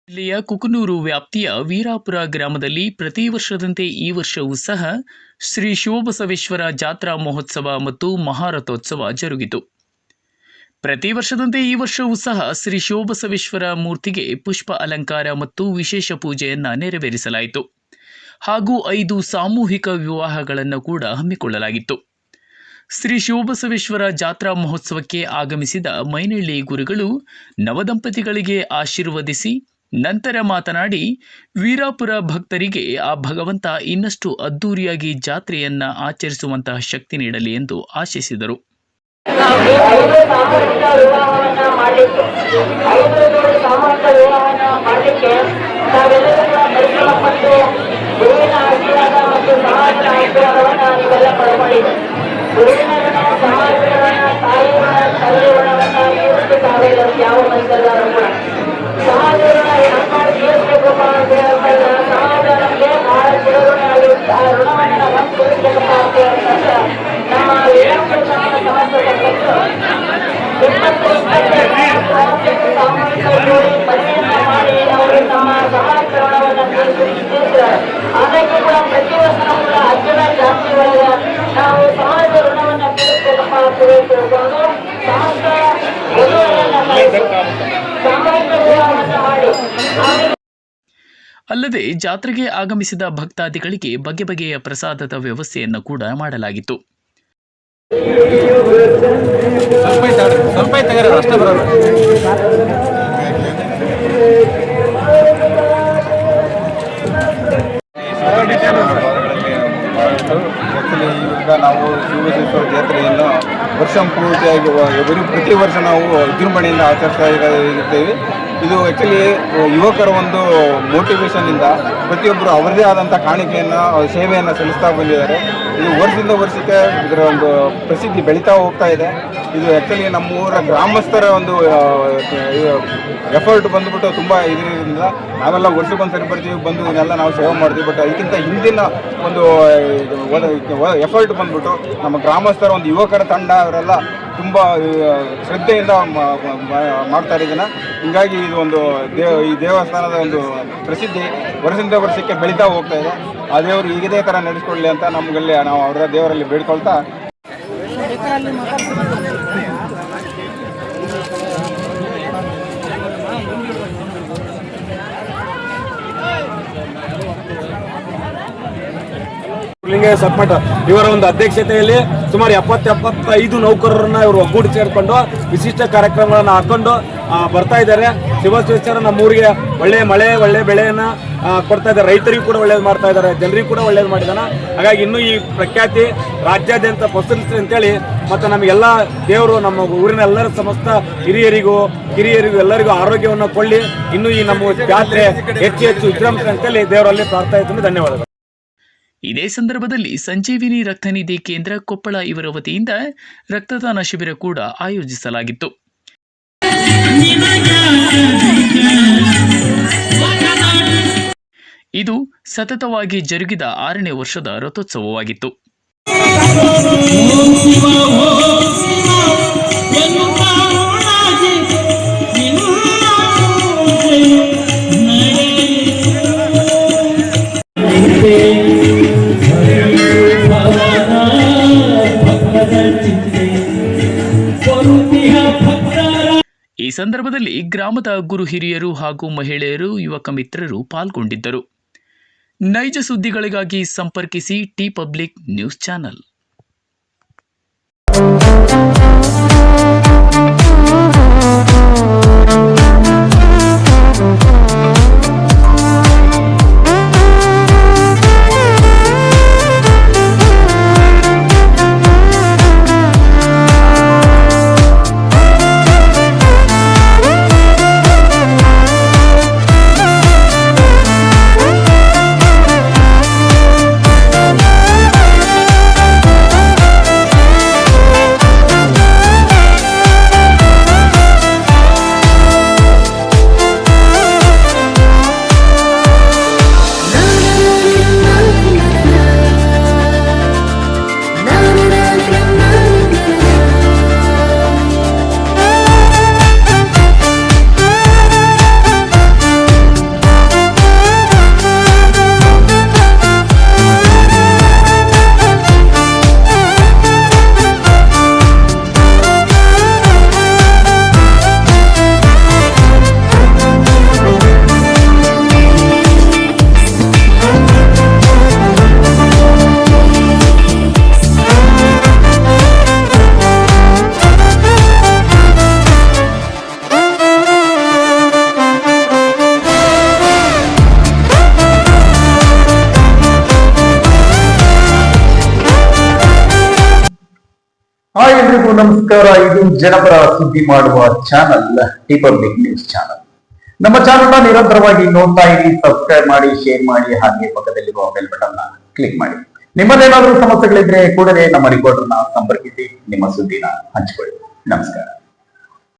ಜಿಲ್ಲೆಯ ಕುಕನೂರು ವ್ಯಾಪ್ತಿಯ ವೀರಾಪುರ ಗ್ರಾಮದಲ್ಲಿ ಪ್ರತಿ ವರ್ಷದಂತೆ ಈ ವರ್ಷವೂ ಸಹ ಶ್ರೀ ಶಿವಬಸವೇಶ್ವರ ಜಾತ್ರಾ ಮಹೋತ್ಸವ ಮತ್ತು ಮಹಾರಥೋತ್ಸವ ಜರುಗಿತು. ಪ್ರತಿ ವರ್ಷದಂತೆ ಈ ವರ್ಷವೂ ಸಹ ಶ್ರೀ ಶಿವಬಸವೇಶ್ವರ ಮೂರ್ತಿಗೆ ಪುಷ್ಪ ಅಲಂಕಾರ ಮತ್ತು ವಿಶೇಷ ಪೂಜೆಯನ್ನು ನೆರವೇರಿಸಲಾಯಿತು. ಹಾಗೂ 5 ಸಾಮೂಹಿಕ ವಿವಾಹಗಳನ್ನು ಕೂಡ ಹಮ್ಮಿಕೊಳ್ಳಲಾಗಿತ್ತು. ಶ್ರೀ ಶಿವಬಸವೇಶ್ವರ ಜಾತ್ರಾ ಮಹೋತ್ಸವಕ್ಕೆ ಆಗಮಿಸಿದ ಮೈನಳ್ಳಿ ಗುರುಗಳು ನವದಂಪತಿಗಳಿಗೆ ಆಶೀರ್ವದಿಸಿ ನಂತರ ಮಾತನಾಡಿ, ವೀರಾಪುರ ಭಕ್ತರಿಗೆ ಆ ಭಗವಂತ ಇನ್ನಷ್ಟು ಅದ್ದೂರಿಯಾಗಿ ಜಾತ್ರೆಯನ್ನ ಆಚರಿಸುವಂತಹ ಶಕ್ತಿ ನೀಡಲಿ ಎಂದು ಆಶಿಸಿದರು. ಅಲ್ಲದೆ ಜಾತ್ರೆಗೆ ಆಗಮಿಸಿದ ಭಕ್ತಾದಿಗಳಿಗೆ ಬಗೆ ಬಗೆಯ ಪ್ರಸಾದದ ವ್ಯವಸ್ಥೆಯನ್ನು ಕೂಡ ಮಾಡಲಾಗಿತ್ತು. ಈಗ ನಾವು ಶಿವಬಸವೇಶ್ವರ ಜಾತ್ರೆಯನ್ನು ವರ್ಷ ಪೂರ್ತಿಯಾಗಿ ಪ್ರತಿ ವರ್ಷ ನಾವು ವಿಜೃಂಭಣೆಯಿಂದ ಆಚರಿಸ್ತಾ ಇರ್ತೇವೆ. ಇದು ಆ್ಯಕ್ಚುಲಿ ಯುವಕರ ಒಂದು ಮೋಟಿವೇಶನ್ನಿಂದ ಪ್ರತಿಯೊಬ್ಬರು ಅವರದೇ ಆದಂಥ ಕಾಣಿಕೆಯನ್ನು ಸೇವೆಯನ್ನು ಸಲ್ಲಿಸ್ತಾ ಬಂದಿದ್ದಾರೆ. ಇದು ವರ್ಷದಿಂದ ವರ್ಷಕ್ಕೆ ಇದರ ಒಂದು ಪ್ರಸಿದ್ಧಿ ಬೆಳೀತಾ ಹೋಗ್ತಾ ಇದೆ. ಇದು ಆ್ಯಕ್ಚುಲಿ ನಮ್ಮೂರ ಗ್ರಾಮಸ್ಥರ ಒಂದು ಎಫರ್ಟ್ ಬಂದುಬಿಟ್ಟು ತುಂಬ ಇದರಿಂದ ನಾವೆಲ್ಲ ವರ್ಷಕ್ಕೊಂದ್ಸರಿ ಬರ್ತೀವಿ, ಬಂದು ಇದನ್ನೆಲ್ಲ ನಾವು ಸೇವೆ ಮಾಡ್ತೀವಿ. ಬಟ್ ಇದಕ್ಕಿಂತ ಹಿಂದಿನ ಒಂದು ಎಫರ್ಟ್ ಬಂದ್ಬಿಟ್ಟು ನಮ್ಮ ಗ್ರಾಮಸ್ಥರ ಒಂದು ಯುವಕರ ತಂಡ ಅವರೆಲ್ಲ ತುಂಬ ಶ್ರದ್ಧೆಯಿಂದ ಮಾಡ್ತಾರೆ ಇದನ್ನು. ಹೀಗಾಗಿ ಇದು ಒಂದು ಈ ದೇವಸ್ಥಾನದ ಒಂದು ಪ್ರಸಿದ್ಧಿ ವರ್ಷದಿಂದ ವರ್ಷಕ್ಕೆ ಬೆಳೀತಾ ಹೋಗ್ತಾ ಇದೆ. ಆ ದೇವರು ಇದೇ ಥರ ನಡೆಸ್ಕೊಳ್ಳಿ ಅಂತ ನಮಗಲ್ಲಿ ನಾವು ಅವರ ದೇವರಲ್ಲಿ ಬೇಡ್ಕೊಳ್ತಾ ಸತ್ಮಠ ಇವರ ಒಂದು ಅಧ್ಯಕ್ಷತೆಯಲ್ಲಿ ಸುಮಾರು 70-75 ನೌಕರರನ್ನ ಇವರು ಒಗ್ಗೂಡಿ ಸೇರಿಕೊಂಡು ವಿಶಿಷ್ಟ ಕಾರ್ಯಕ್ರಮಗಳನ್ನು ಹಾಕೊಂಡು ಬರ್ತಾ ಇದ್ದಾರೆ. ಶಿವಬಸವೇಶ್ವರ ನಮ್ಮೂರಿಗೆ ಒಳ್ಳೆ ಮಳೆ ಒಳ್ಳೆ ಬೆಳೆಯನ್ನು ಕೊಡ್ತಾ ಇದ್ದಾರೆ. ರೈತರಿಗೂ ಕೂಡ ಒಳ್ಳೇದು ಮಾಡ್ತಾ ಇದ್ದಾರೆ, ಜನರಿಗೂ ಕೂಡ ಒಳ್ಳೇದು ಮಾಡಿದಾನೆ. ಹಾಗಾಗಿ ಇನ್ನೂ ಈ ಪ್ರಖ್ಯಾತಿ ರಾಜ್ಯಾದ್ಯಂತ ಪಸರಿಸ್ಲಿ ಅಂತೇಳಿ ಮತ್ತು ನಮಗೆಲ್ಲ ದೇವರು ನಮ್ಮ ಊರಿನ ಎಲ್ಲರ ಸಮಸ್ತ ಹಿರಿಯರಿಗೂ ಕಿರಿಯರಿಗೂ ಎಲ್ಲರಿಗೂ ಆರೋಗ್ಯವನ್ನು ಕೊಳ್ಳಿ, ಇನ್ನೂ ಈ ನಮ್ಮ ಜಾತ್ರೆ ಹೆಚ್ಚು ವಿಜೃಂಭಿಸಲಿ ಅಂತೇಳಿ ದೇವರಲ್ಲಿ ಪ್ರಾರ್ಥನೆ ಇದ್ದೀನಿ. ಧನ್ಯವಾದಗಳು. ಇದೇ ಸಂದರ್ಭದಲ್ಲಿ ಸಂಜೀವಿನಿ ರಕ್ತನಿಧಿ ಕೇಂದ್ರ ಕೊಪ್ಪಳ ಇವರ ವತಿಯಿಂದ ರಕ್ತದಾನ ಶಿಬಿರ ಕೂಡ ಆಯೋಜಿಸಲಾಗಿತ್ತು. ಇದು ಸತತವಾಗಿ ಜರುಗಿದ 6ನೇ ವರ್ಷದ ರಥೋತ್ಸವವಾಗಿತ್ತು. ಈ ಸಂದರ್ಭದಲ್ಲಿ ಗ್ರಾಮದ ಗುರು ಹಿರಿಯರು ಹಾಗೂ ಮಹಿಳೆಯರು, ಯುವಕ ಮಿತ್ರರು ಪಾಲ್ಗೊಂಡಿದ್ದರು. ನೈಜ ಸುದ್ದಿಗಳಿಗಾಗಿ ಸಂಪರ್ಕಿಸಿ ಟಿ ಪಬ್ಲಿಕ್ ನ್ಯೂಸ್ ಚಾನಲ್. ಎಲ್ಲರಿಗೂ ನಮಸ್ಕಾರ. ಇದು ಜನಪರ ಸುದ್ದಿ ಮಾಡುವ channel T public news channel. ನಮ್ಮ ಚಾನಲ್ ನಿರಂತರವಾಗಿ ನೋಡ್ತಾ ಇರಿ, ಸಬ್ಸ್ಕ್ರೈಬ್ ಮಾಡಿ, ಶೇರ್ ಮಾಡಿ, ಹಾಗೆ ಪಕ್ಕದಲ್ಲಿರುವ ಬೆಲ್ ಬಟನ್ ಕ್ಲಿಕ್ ಮಾಡಿ. ನಿಮ್ಮದೇನಾದ್ರೂ ಸಮಸ್ಯೆಗಳಿದ್ರೆ ಕೂಡಲೇ ನಮ್ಮ ರಿಪೋರ್ಟರ್ನ ಸಂಪರ್ಕಿಸಿ ನಿಮ್ಮ ಸುದ್ದಿನ ಹಂಚಿಕೊಳ್ಳಿ. ನಮಸ್ಕಾರ.